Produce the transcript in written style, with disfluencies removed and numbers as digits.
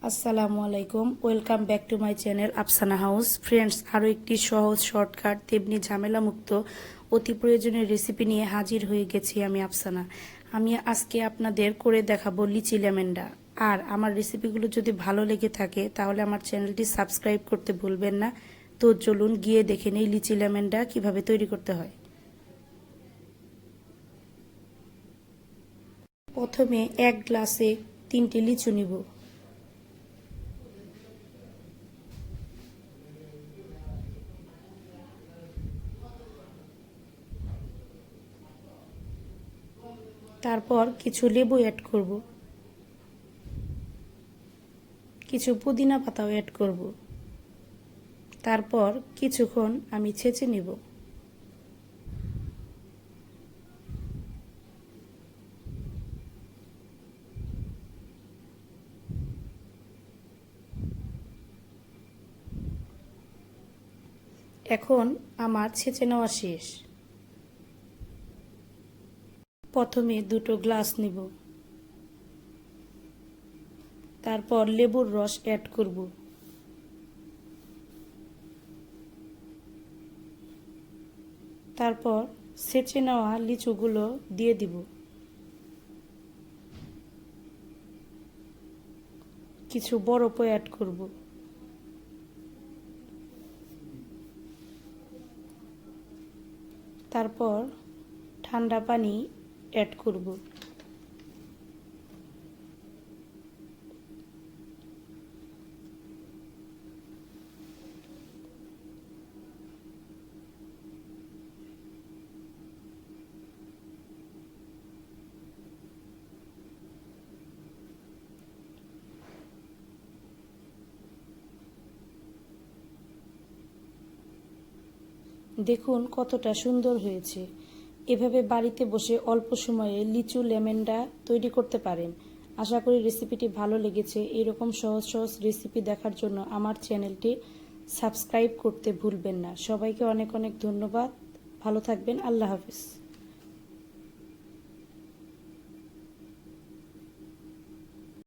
আসসালামু আলাইকুম, welcome back to my channel Afsana house. Friends, আরও একটি সহজ শর্টকাট তেমনি ঝামেলামুক্ত অতি প্রয়োজনীয় রেসিপি নিয়ে হাজির হয়ে গেছি আমি আফসানা। আমি আজকে আপনাদের করে দেখাবো লিচি লেমনডা। আর আমার রেসিপিগুলো যদি ভালো লেগে থাকে তাহলে আমার চ্যানেলটি সাবস্ক্রাইব করতে ভুলবেন না। তো চলুন গিয়ে দেখে নেই লিচি লেমনডা কীভাবে তৈরি করতে হয়। প্রথমে এক গ্লাসে 3টি লিচু নিব। তারপর কিছু লেবু অ্যাড করব, কিছু পুদিনা পাতাও অ্যাড করব। তারপর কিছুক্ষণ আমি ছেঁচে নিব। এখন আমার ছেঁচে নেওয়া শেষ। প্রথমে 2টো গ্লাস নিব, তারপর লেবুর রস অ্যাড করব। তারপর ছেঁচে নেওয়া লিচুগুলো দিয়ে দিব। কিছু বরফও অ্যাড করব। তারপর ঠান্ডা পানি অ্যাড করব। দেখুন কতটা সুন্দর হয়েছে। এভাবে বাড়িতে বসে অল্প সময়ে লিচু লেমনডা তৈরি করতে পারেন। আশা করি রেসিপিটি ভালো লেগেছে। এরকম সহজ সহজ রেসিপি দেখার জন্য আমার চ্যানেলটি সাবস্ক্রাইব করতে ভুলবেন না। সবাইকে অনেক অনেক ধন্যবাদ। ভালো থাকবেন। আল্লাহ হাফেজ।